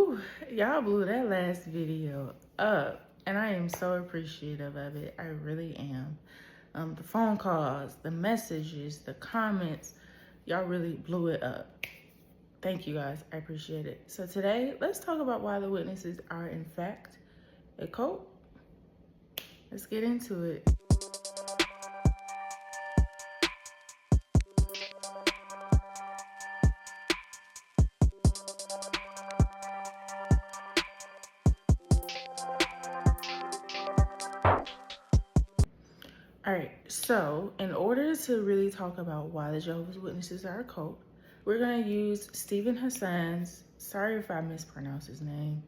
Whew, y'all blew that last video up, and I am so appreciative of it. I really am. The phone calls, the messages, the comments, y'all really blew it up. Thank you guys, I appreciate it. So today, let's talk about why the witnesses are in fact a cult. Let's get into it. All right, so in order to really talk about why the Jehovah's Witnesses are a cult, we're gonna use Stephen Hassan's, sorry if I mispronounce his name,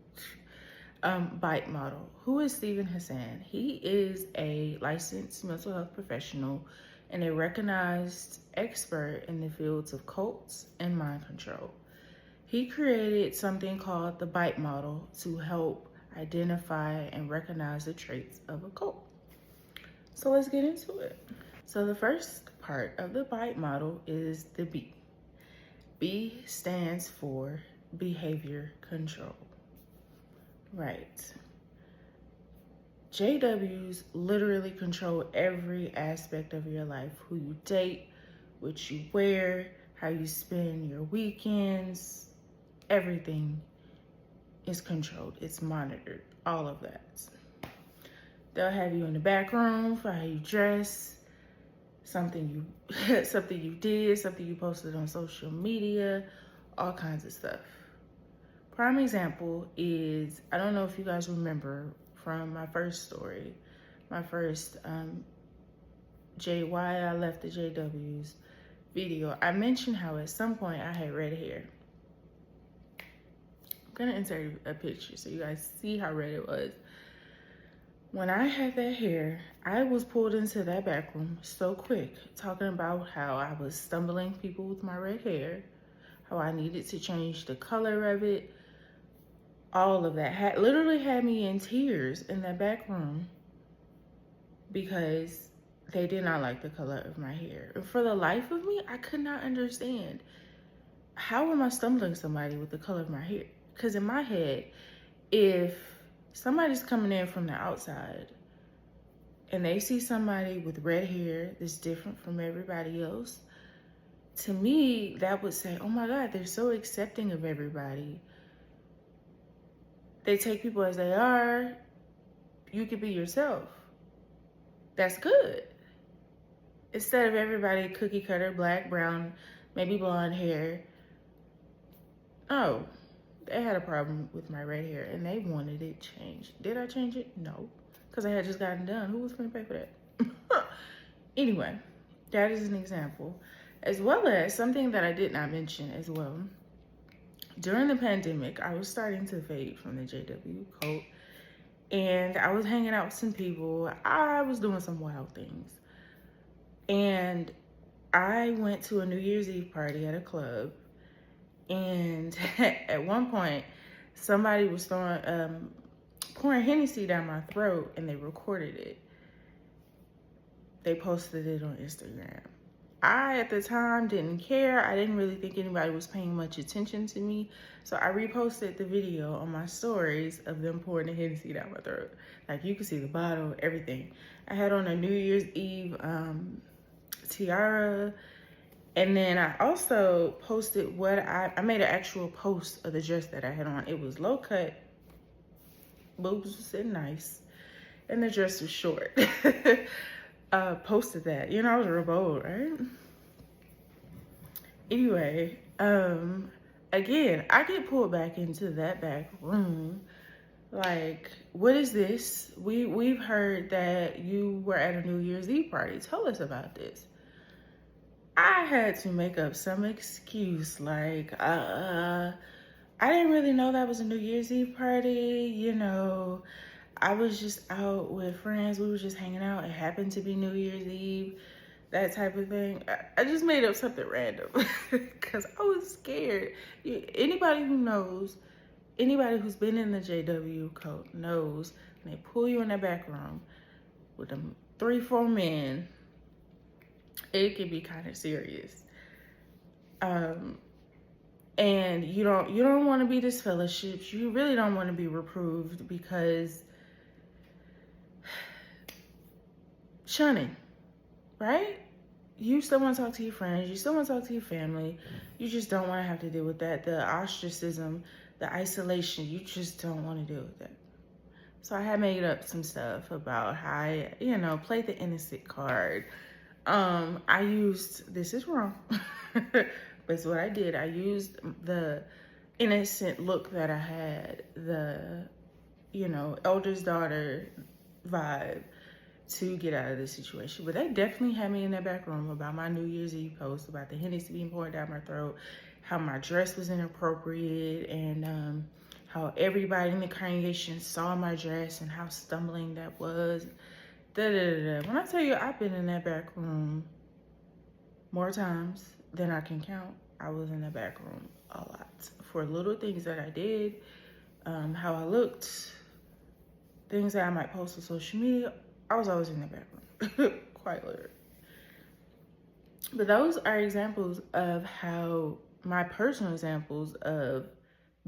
bite model. Who is Stephen Hassan? He is a licensed mental health professional and a recognized expert in the fields of cults and mind control. He created something called the bite model to help identify and recognize the traits of a cult. So let's get into it. So the first part of the bite model is the B. B stands for behavior control. Right. JWs literally control every aspect of your life. Who you date, what you wear, how you spend your weekends, everything is controlled. It's monitored, all of that. They'll have you in the back room for how you dress, something you something you did, something you posted on social media, all kinds of stuff. Prime example is, I don't know if you guys remember from my first story, my first why I left the JWs video. I mentioned how at some point I had red hair. I'm gonna insert a picture so you guys see how red it was. When I had that hair, I was pulled into that back room so quick, talking about how I was stumbling people with my red hair, how I needed to change the color of it. All of that literally had me in tears in that back room because they did not like the color of my hair. And for the life of me, I could not understand, how am I stumbling somebody with the color of my hair? Because in my head, if somebody's coming in from the outside and they see somebody with red hair that's different from everybody else, to me, that would say, oh my God, they're so accepting of everybody. They take people as they are. You could be yourself. That's good. Instead of everybody cookie cutter, black, brown, maybe blonde hair. Oh, they had a problem with my red hair and they wanted it changed. Did I change it? No, because I had just gotten done. Who was going to pay for that? Anyway, that is an example. As well as something that I did not mention as well. During the pandemic, I was starting to fade from the JW cult, and I was hanging out with some people. I was doing some wild things. And I went to a New Year's Eve party at a club. And at one point, somebody was pouring Hennessy down my throat, and they recorded it. They posted it on Instagram. I, at the time, didn't care. I didn't really think anybody was paying much attention to me. So I reposted the video on my stories of them pouring the Hennessy down my throat. Like, you can see the bottle, everything. I had on a New Year's Eve tiara. And then I also posted I made an actual post of the dress that I had on. It was low cut, boobs was sitting nice, and the dress was short. Posted that. You know, I was real bold, right? Anyway, again, I get pulled back into that back room. Like, what is this? We've heard that you were at a New Year's Eve party. Tell us about this. I had to make up some excuse like, I didn't really know that was a New Year's Eve party. You know, I was just out with friends. We were just hanging out. It happened to be New Year's Eve, that type of thing. I just made up something random because I was scared. Anybody who knows, anybody who's been in the JW cult knows when they pull you in that back room with them 3-4 men, it can be kind of serious. And you don't want to be disfellowshipped. You really don't want to be reproved, because shunning, right? You still want to talk to your friends. You still want to talk to your family. You just don't want to have to deal with that. The ostracism, the isolation, you just don't want to deal with that. So I had made up some stuff about how I, played the innocent card. I used, this is wrong, but it's what I did. I used the innocent look that I had, the, eldest daughter vibe, to get out of this situation. But they definitely had me in that back room about my New Year's Eve post, about the Hennessy being poured down my throat, how my dress was inappropriate, and how everybody in the congregation saw my dress and how stumbling that was. When I tell you, I've been in that back room more times than I can count. I was in the back room a lot for little things that I did, how I looked, things that I might post on social media. I was always in the back room, quite literally. But those are examples of how, my personal examples of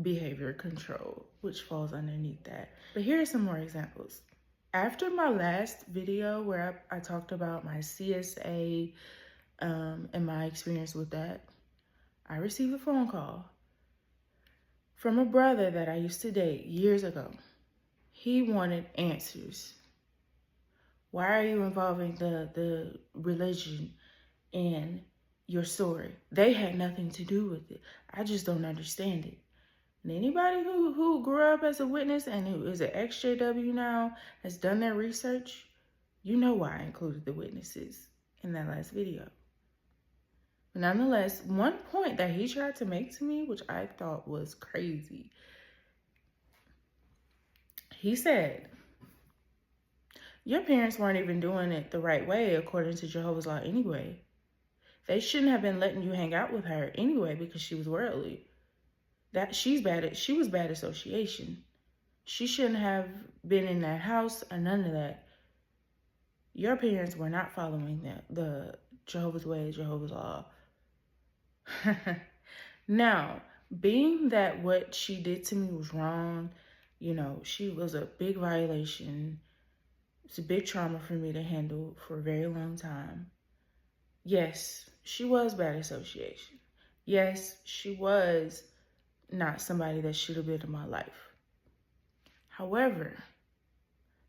behavior control, which falls underneath that. But here are some more examples. After my last video where I talked about my CSA and my experience with that, I received a phone call from a brother that I used to date years ago. He wanted answers. Why are you involving the religion in your story? They had nothing to do with it. I just don't understand it. And anybody who grew up as a witness and who is an ex-JW now has done their research, you know why I included the witnesses in that last video. But nonetheless, one point that he tried to make to me, which I thought was crazy, he said, your parents weren't even doing it the right way according to Jehovah's law anyway. They shouldn't have been letting you hang out with her anyway because she was worldly. She was bad association. She shouldn't have been in that house or none of that. Your parents were not following the Jehovah's way, Jehovah's law. Now, being that what she did to me was wrong, she was a big violation. It's a big trauma for me to handle for a very long time. Yes, she was bad association. Yes, she was not somebody that should have been in my life. However,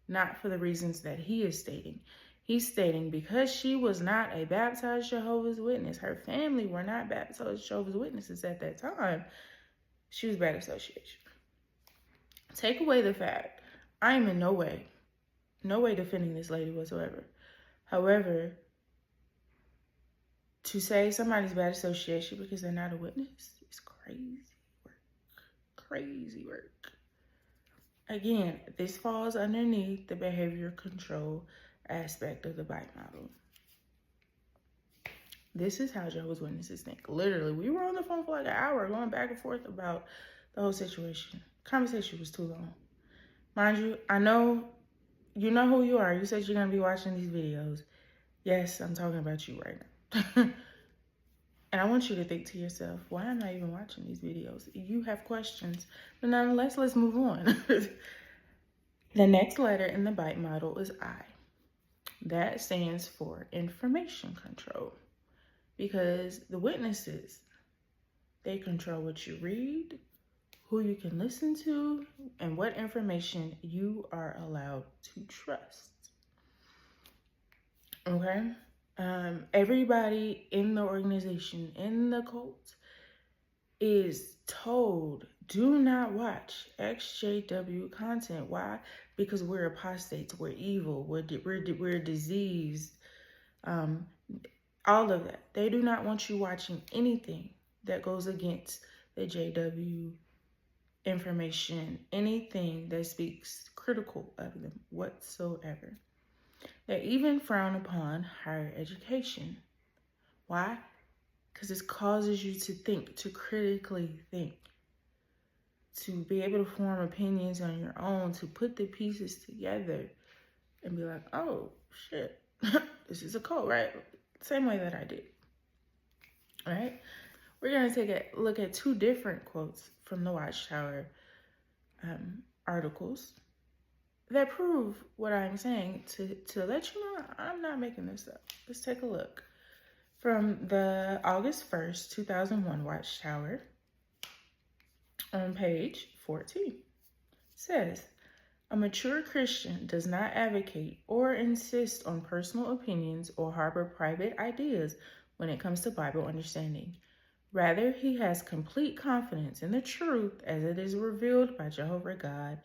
not for the reasons that he is stating. He's stating because she was not a baptized Jehovah's Witness, her family were not baptized Jehovah's Witnesses at that time, she was bad association. Take away the fact, I am in no way defending this lady whatsoever. However, to say somebody's bad association because they're not a witness is crazy work. Crazy work. Again, this falls underneath the behavior control aspect of the bite model. This is how Jehovah's Witnesses think. Literally, we were on the phone for like an hour going back and forth about the whole situation. Conversation was too long. Mind you, I know you know who you are. You said you're going to be watching these videos. Yes, I'm talking about you right now. And I want you to think to yourself, why am I even watching these videos? You have questions. But nonetheless, let's move on. The next letter in the bite model is I. That stands for information control. Because the witnesses, they control what you read, who you can listen to, and what information you are allowed to trust. Okay? Everybody in the organization, in the cult, is told, do not watch XJW content. Why? Because we're apostates, we're evil, we're diseased, all of that. They do not want you watching anything that goes against the JW information, anything that speaks critical of them whatsoever. They even frown upon higher education. Why? Because it causes you to think, to critically think, to be able to form opinions on your own, to put the pieces together and be like, oh, shit, this is a cult, right? Same way that I did, right? We're going to take a look at two different quotes from the Watchtower articles that prove what I'm saying to let you know I'm not making this up. Let's take a look. From the August 1st, 2001 Watchtower on page 14 says, a mature Christian does not advocate or insist on personal opinions or harbor private ideas when it comes to Bible understanding. Rather, he has complete confidence in the truth as it is revealed by Jehovah God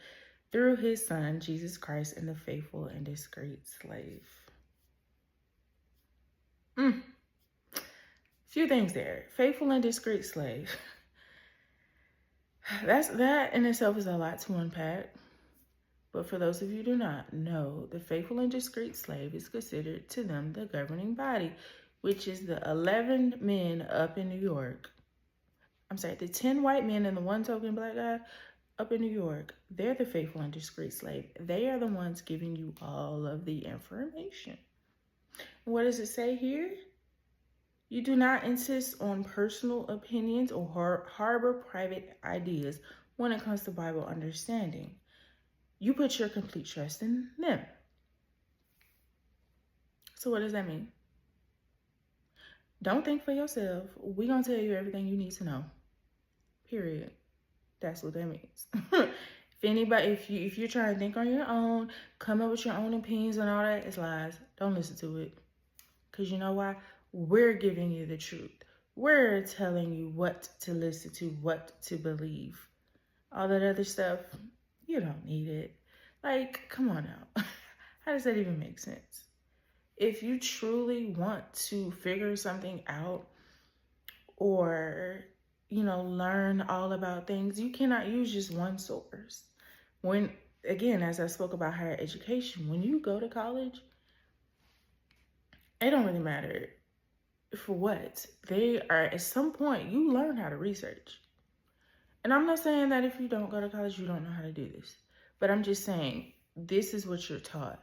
through his Son, Jesus Christ, and the faithful and discreet slave. Few things there. Faithful and discreet slave. That in itself is a lot to unpack. But for those of you who do not know, the faithful and discreet slave is considered to them the governing body, which is the 11 men up in New York. I'm sorry, the 10 white men and the one token black guy up in New York. They're the faithful and discreet slave. They are the ones giving you all of the information. What does it say here? You do not insist on personal opinions or harbor private ideas when it comes to Bible understanding. You put your complete trust in them. So what does that mean? Don't think for yourself. We're going to tell you everything you need to know. Period. That's what that means. If you're trying to think on your own, come up with your own opinions and all that, it's lies. Don't listen to it. Because you know why? We're giving you the truth. We're telling you what to listen to, what to believe. All that other stuff, you don't need it. Like, come on now. How does that even make sense? If you truly want to figure something out or, learn all about things, you cannot use just one source. When, again, as I spoke about higher education, when you go to college, it don't really matter for what. They are, at some point, you learn how to research. And I'm not saying that if you don't go to college, you don't know how to do this. But I'm just saying, this is what you're taught.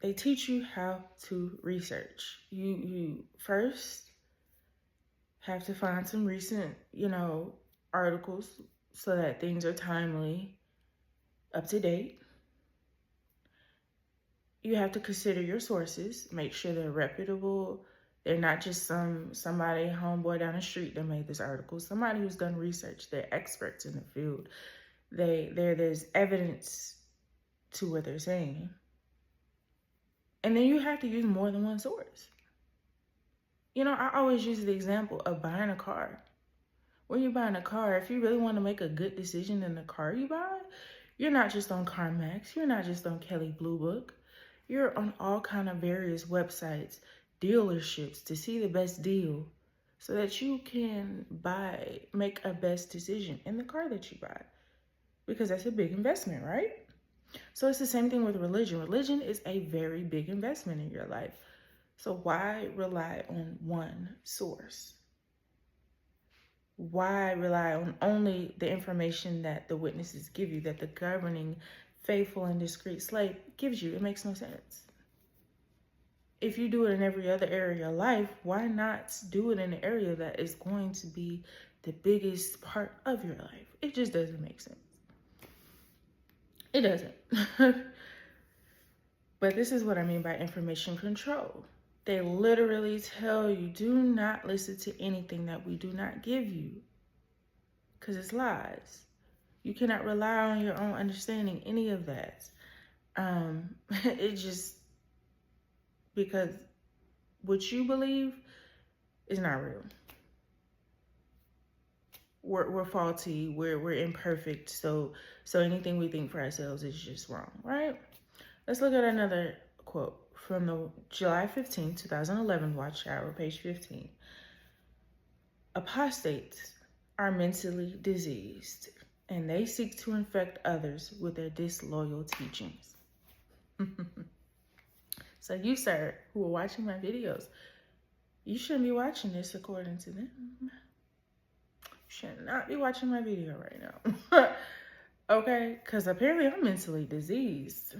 They teach you how to research. You first have to find some recent, articles so that things are timely, up to date. You have to consider your sources, make sure they're reputable. They're not just somebody homeboy down the street that made this article. Somebody who's done research. They're experts in the field. There's evidence to what they're saying. And then you have to use more than one source. I always use the example of buying a car. When you're buying a car, if you really want to make a good decision in the car you buy, you're not just on CarMax. You're not just on Kelley Blue Book. You're on all kind of various websites, dealerships to see the best deal so that you can make a best decision in the car that you buy. Because that's a big investment, right? So it's the same thing with religion. Religion is a very big investment in your life. So why rely on one source? Why rely on only the information that the witnesses give you, that the governing, faithful, and discreet slave gives you? It makes no sense. If you do it in every other area of life, why not do it in an area that is going to be the biggest part of your life? It just doesn't make sense. It doesn't. But this is what I mean by information control. They literally tell you, do not listen to anything that we do not give you, because it's lies. You cannot rely on your own understanding, any of that. It just, because what you believe is not real. We're faulty, we're imperfect, so anything we think for ourselves is just wrong, right? Let's look at another quote from the July 15, 2011 Watchtower, page 15. Apostates are mentally diseased, and they seek to infect others with their disloyal teachings. So you, sir, who are watching my videos, you shouldn't be watching this according to them. You should not be watching my video right now. Okay? Because apparently I'm mentally diseased.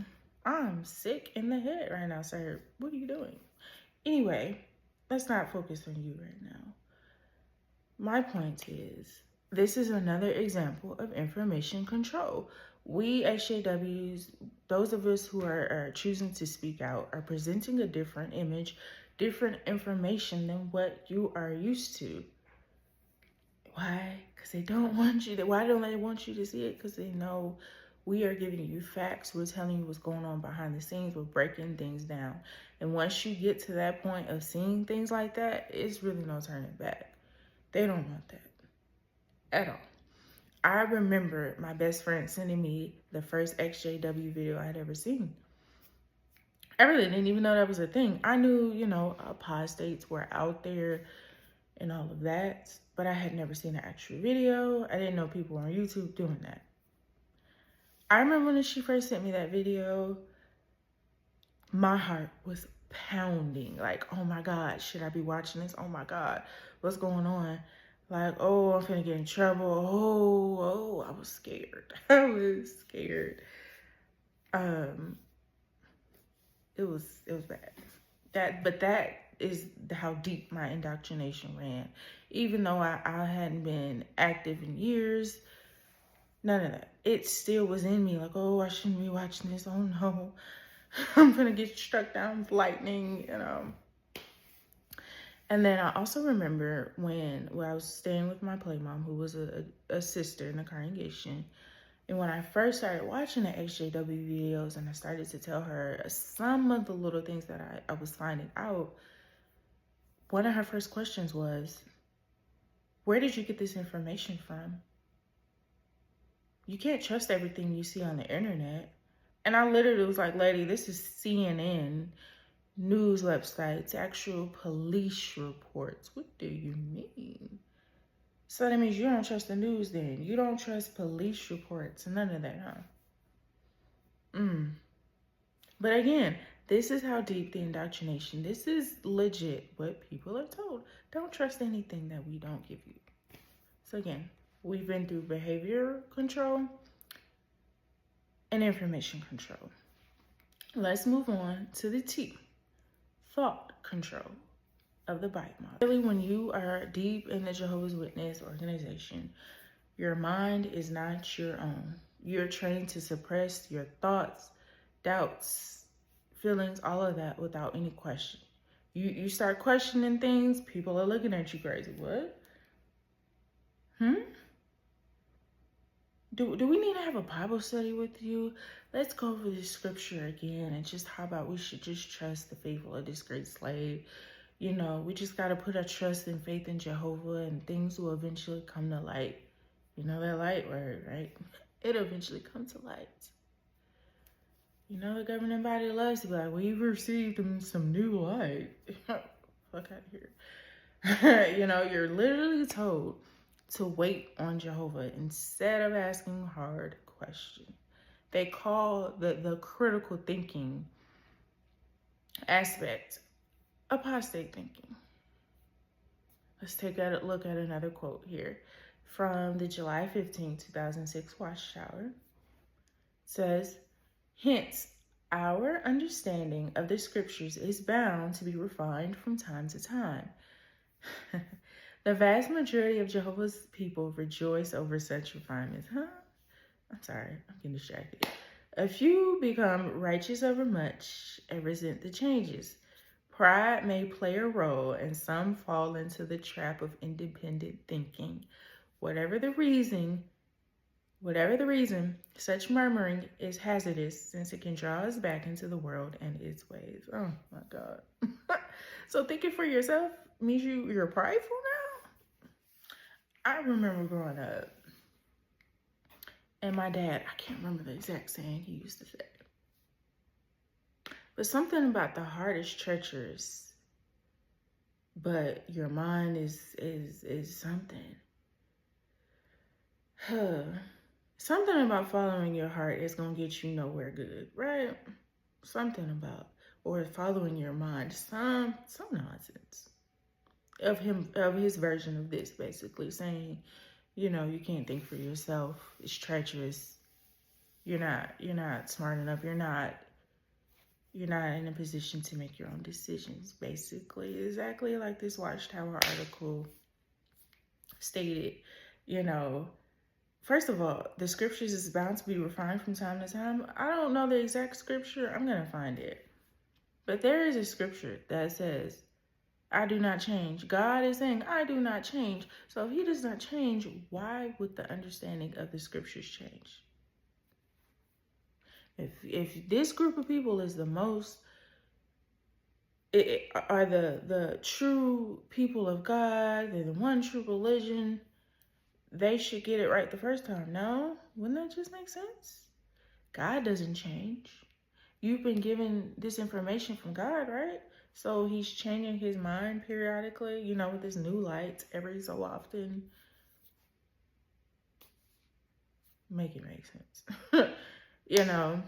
I'm sick in the head right now, sir. What are you doing? Anyway, let's not focus on you right now. My point is, this is another example of information control. We SJWs, those of us who are choosing to speak out, are presenting a different image, different information than what you are used to. Why? Because they don't want you to. Why don't they want you to see it? Because they know we are giving you facts. We're telling you what's going on behind the scenes. We're breaking things down. And once you get to that point of seeing things like that, it's really no turning back. They don't want that at all. I remember my best friend sending me the first XJW video I had ever seen. I really didn't even know that was a thing. I knew, apostates were out there and all of that, but I had never seen an actual video. I didn't know people on YouTube doing that. I remember when she first sent me that video, my heart was pounding. Like, oh my God, should I be watching this? Oh my God, what's going on? Like, oh, I'm finna get in trouble. Oh, I was scared. I was scared. It was bad. But that is how deep my indoctrination ran. Even though I hadn't been active in years, none of that. It still was in me. Like, oh, I shouldn't be watching this. Oh no, I'm gonna get struck down with lightning, And then I also remember when I was staying with my play mom, who was a sister in the congregation. And when I first started watching the XJW videos and I started to tell her some of the little things that I was finding out, one of her first questions was, where did you get this information from? You can't trust everything you see on the internet. And I literally was like, lady, this is CNN, news websites, actual police reports. What do you mean? So that means you don't trust the news then. You don't trust police reports, none of that, huh? But again, this is how deep the indoctrination, this is legit what people are told. Don't trust anything that we don't give you. So again, we've been through behavior control and information control. Let's move on to the T, thought control of the bite model. Really, when you are deep in the Jehovah's Witness organization, your mind is not your own. You're trained to suppress your thoughts, doubts, feelings, all of that without any question. You start questioning things, people are looking at you crazy. What? Do we need to have a Bible study with you? Let's go over this scripture again and just how about we should just trust the faithful or discreet slave. We just got to put our trust and faith in Jehovah and things will eventually come to light. You know that light word, right? It'll eventually come to light. The governing body loves to be like, we've received some new light. Fuck out of here. You're literally told to wait on Jehovah instead of asking hard questions. They call the critical thinking aspect apostate thinking. Let's take a look at another quote here from the July 15, 2006 Watchtower. It says, hence, our understanding of the scriptures is bound to be refined from time to time. The vast majority of Jehovah's people rejoice over such refinements. I'm sorry, I'm getting distracted. A few become righteous over much and resent the changes. Pride may play a role, and some fall into the trap of independent thinking. Whatever the reason, such murmuring is hazardous since it can draw us back into the world and its ways. Oh my God. So thinking for yourself means you're prideful now? I remember growing up, and my dad, I can't remember the exact saying he used to say, but something about the heart is treacherous, but your mind is something. Something about following your heart is gonna get you nowhere good, right? Something about, or following your mind, some nonsense of his version of this, basically saying, you can't think for yourself. It's treacherous. You're not smart enough. You're not in a position to make your own decisions, basically. Exactly like this Watchtower article stated, you know, first of all, the scriptures is bound to be refined from time to time. I don't know the exact scripture. I'm going to find it. But there is a scripture that says, I do not change. God is saying, I do not change. So if he does not change, why would the understanding of the scriptures change? If this group of people is the most, are the true people of God, they're the one true religion, they should get it right the first time. No? Wouldn't that just make sense? God doesn't change. You've been given this information from God, right? So he's changing his mind periodically, you know, with his new lights every so often. Make it make sense. You know.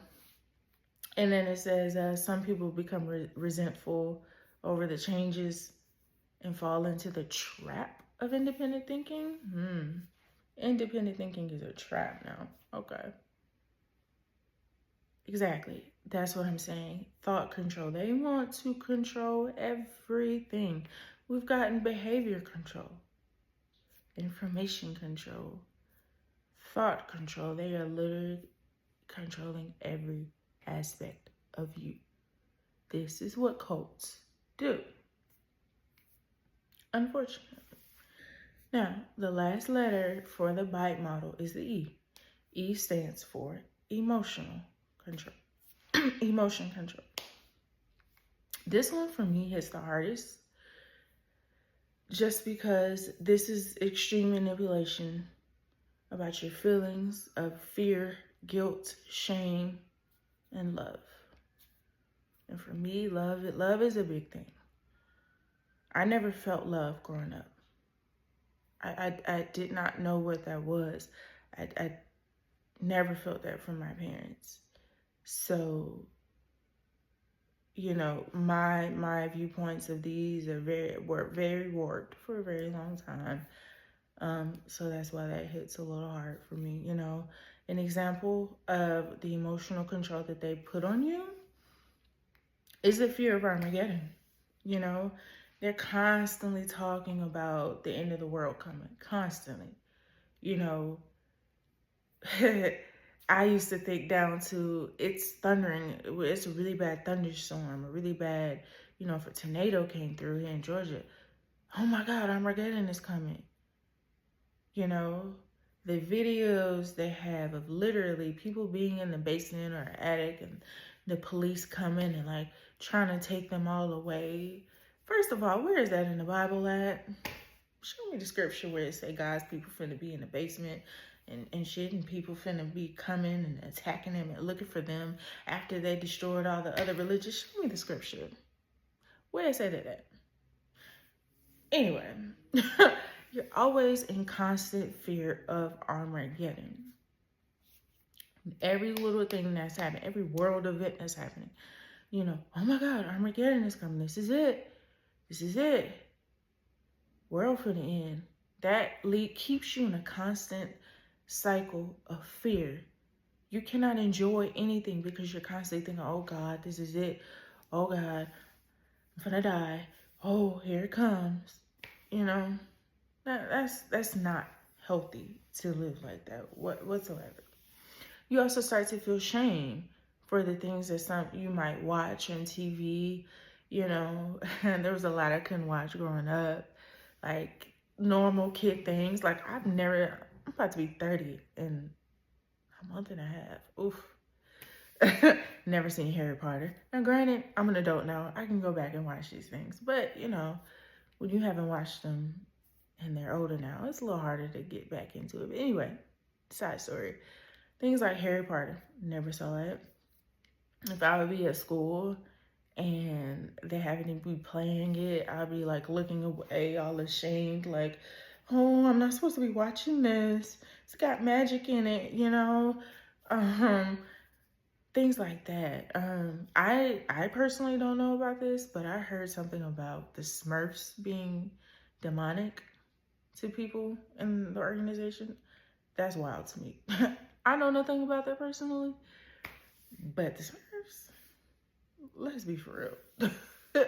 And then it says some people become resentful over the changes and fall into the trap of independent thinking. Independent thinking is a trap now. Okay. Exactly. That's what I'm saying. Thought control. They want to control everything. We've gotten behavior control, information control, thought control. They are literally controlling every aspect of you. This is what cults do, unfortunately. Now, the last letter for the bite model is the E. E stands for emotional control. Emotion control. This one for me hits the hardest just because this is extreme manipulation about your feelings of fear, guilt, shame, and love. And for me, love is a big thing. I never felt love growing up. I did not know what that was. I never felt that from my parents. So, you know, my viewpoints of these were very warped for a very long time. So that's why that hits a little hard for me. You know, an example of the emotional control that they put on you is the fear of Armageddon. You know, they're constantly talking about the end of the world coming, constantly. You know, I used to think down to it's thundering. It's a really bad thunderstorm, a really bad, you know, if a tornado came through here in Georgia. Oh my God, Armageddon is coming. You know, the videos they have of literally people being in the basement or attic and the police coming and like trying to take them all away. First of all, where is that in the Bible at? Show me the scripture where it say God's people finna be in the basement and shit, and people finna be coming and attacking them and looking for them after they destroyed all the other religions. Show me the scripture. Where it say that at? Anyway, you're always in constant fear of Armageddon. Every little thing that's happening, every world event that's happening, you know, oh my God, Armageddon is coming. This is it. This is it. World for the end. That keeps you in a constant cycle of fear. You cannot enjoy anything because you're constantly thinking, oh God, this is it. Oh God, I'm gonna die. Oh, here it comes. You know, that's not healthy to live like that whatsoever. You also start to feel shame for the things that you might watch on TV. You know, and there was a lot I couldn't watch growing up, like normal kid things. Like I'm about to be 30 in a month and a half. Oof. Never seen Harry Potter. Now granted, I'm an adult now. I can go back and watch these things. But, you know, when you haven't watched them and they're older now, it's a little harder to get back into it. But anyway, side story. Things like Harry Potter, never saw it. If I would be at school and they happen to be playing it, I'll be like looking away, all ashamed, like, oh, I'm not supposed to be watching this. It's got magic in it, you know? Things like that. I personally don't know about this, but I heard something about the Smurfs being demonic to people in the organization. That's wild to me. I know nothing about that personally, but the Smurfs, let's be for real.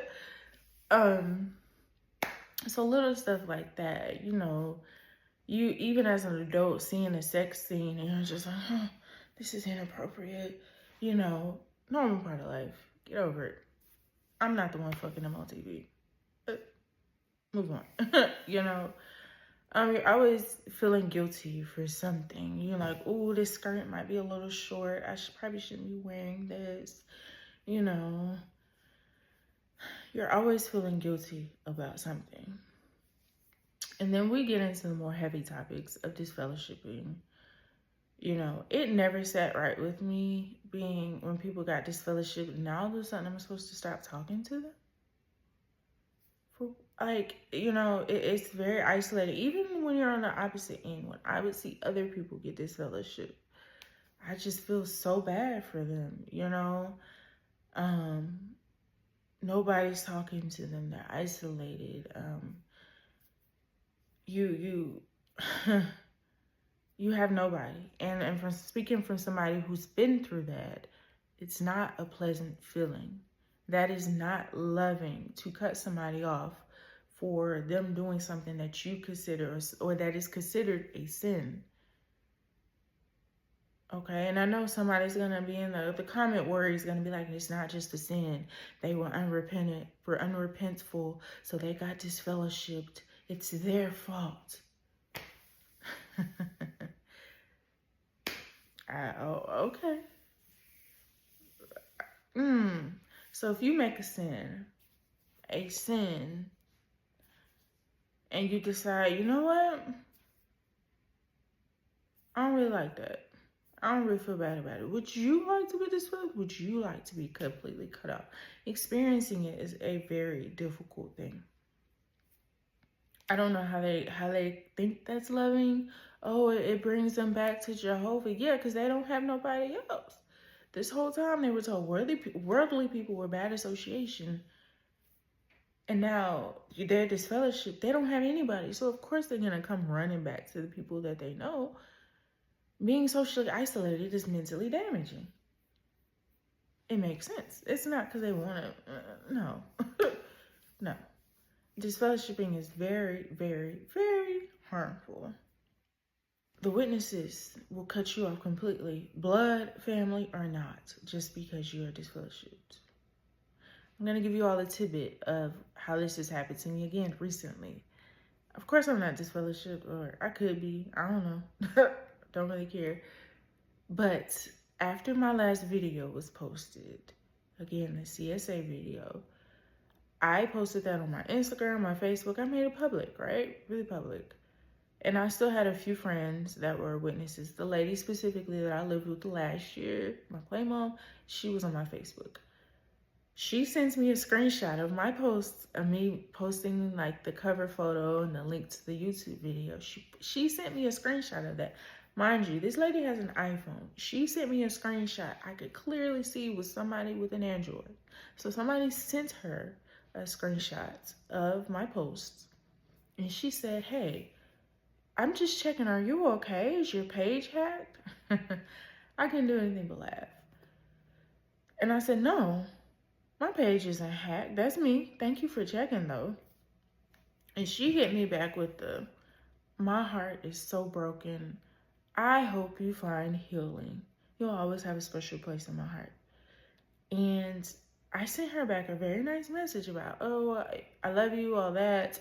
So little stuff like that, you know, You, even as an adult, seeing a sex scene and you're just like, huh, this is inappropriate. You know, normal part of life. Get over it. I'm not the one fucking them on TV. Move on. You know, you're always feeling guilty for something. You're like, oh, this skirt might be a little short. Probably shouldn't be wearing this. You know, you're always feeling guilty about something. And then we get into the more heavy topics of disfellowshipping. You know, it never sat right with me being when people got disfellowshipped. Now all of a sudden I'm supposed to stop talking to them. For, like, you know, it's very isolated. Even when you're on the opposite end, when I would see other people get disfellowshipped, I just feel so bad for them, you know. Nobody's talking to them. They're isolated. You you have nobody. And from speaking from somebody who's been through that, it's not a pleasant feeling. That is not loving, to cut somebody off for them doing something that you consider or that is considered a sin. Okay, and I know somebody's gonna be in the comment where he's gonna be like, it's not just a sin. They were unrepentful, so they got disfellowshipped. It's their fault. Okay. So if you make a sin, and you decide, you know what? I don't really like that. I don't really feel bad about it. Would you like to be disfellowshipped? Would you like to be completely cut off? Experiencing it is a very difficult thing. I don't know how they think that's loving. Oh, it brings them back to Jehovah. Yeah, because they don't have nobody else. This whole time they were told worldly people were bad association. And now they're disfellowship. They don't have anybody. So of course they're going to come running back to the people that they know. Being socially isolated is mentally damaging. It makes sense. It's not because they want to. No. No. Disfellowshipping is very, very, very harmful. The witnesses will cut you off completely, blood, family, or not, just because you are disfellowshipped. I'm going to give you all a tidbit of how this has happened to me again recently. Of course, I'm not disfellowshipped, or I could be. I don't know. Don't really care. But after my last video was posted, again, the CSA video, I posted that on my Instagram, my Facebook. I made it public, right? Really public. And I still had a few friends that were witnesses. The lady specifically that I lived with last year, my play mom, she was on my Facebook. She sends me a screenshot of my post, of me posting like the cover photo and the link to the YouTube video. She sent me a screenshot of that. Mind you, this lady has an iPhone. She sent me a screenshot. I could clearly see it was somebody with an Android. So somebody sent her a screenshot of my post. And she said, hey, I'm just checking, are you okay? Is your page hacked? I couldn't do anything but laugh. And I said, no, my page isn't hacked. That's me. Thank you for checking though. And she hit me back with my heart is so broken. I hope you find healing. You'll always have a special place in my heart. And I sent her back a very nice message about, oh, I love you, all that.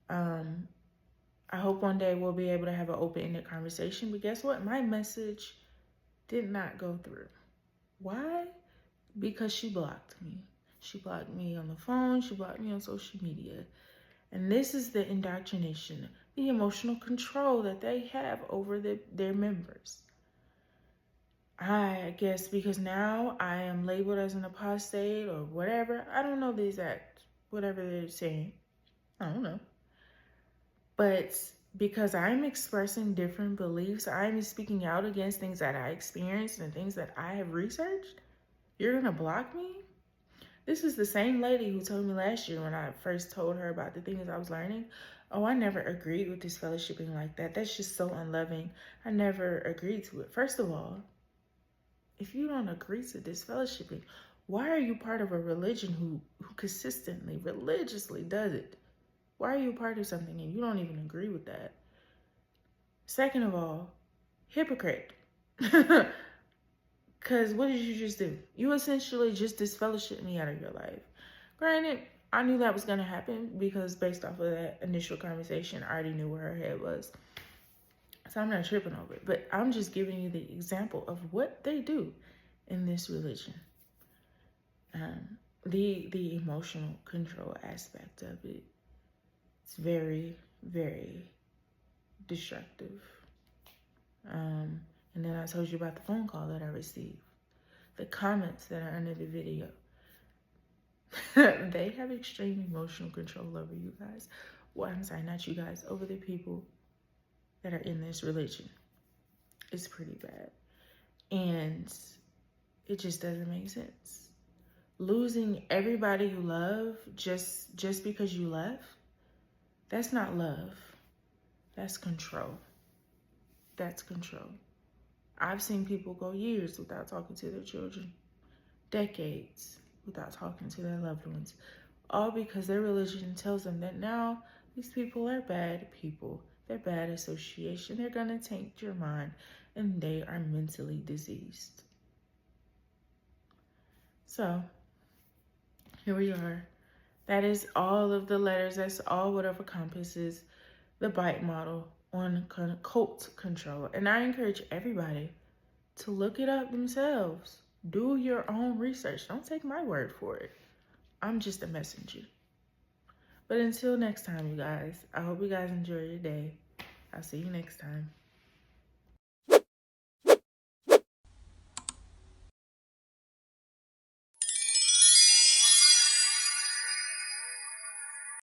I hope one day we'll be able to have an open-ended conversation. But guess what? My message did not go through. Why? Because she blocked me. She blocked me on the phone. She blocked me on social media. And this is the indoctrination, the emotional control that they have over their members. I guess because now I am labeled as an apostate or whatever. I don't know the exact, whatever they're saying. I don't know. But because I'm expressing different beliefs, I'm speaking out against things that I experienced and things that I have researched, you're going to block me? This is the same lady who told me last year when I first told her about the things I was learning. Oh, I never agreed with this fellowshipping like that. That's just so unloving. I never agreed to it. First of all, if you don't agree to this fellowshipping, why are you part of a religion who consistently, religiously does it? Why are you part of something and you don't even agree with that? Second of all, hypocrite. Because what did you just do? You essentially just disfellowshipped me out of your life. Granted, I knew that was going to happen because based off of that initial conversation, I already knew where her head was. So I'm not tripping over it. But I'm just giving you the example of what they do in this religion. The emotional control aspect of it. It's very, very destructive. And then I told you about the phone call that I received. The comments that are under the video. They have extreme emotional control over you guys. Well, I'm sorry, not you guys. Over the people that are in this religion. It's pretty bad. And it just doesn't make sense. Losing everybody you love just because you left, that's not love. That's control. That's control. I've seen people go years without talking to their children, decades without talking to their loved ones, all because their religion tells them that now these people are bad people. They're bad association. They're going to taint your mind, and they are mentally diseased. So, here we are. That is all of the letters. That's all whatever encompasses the bite model on cult control. And I encourage everybody to look it up themselves. Do your own research. Don't take my word for it. I'm just a messenger. But until next time, you guys, I hope you guys enjoy your day. I'll see you next time.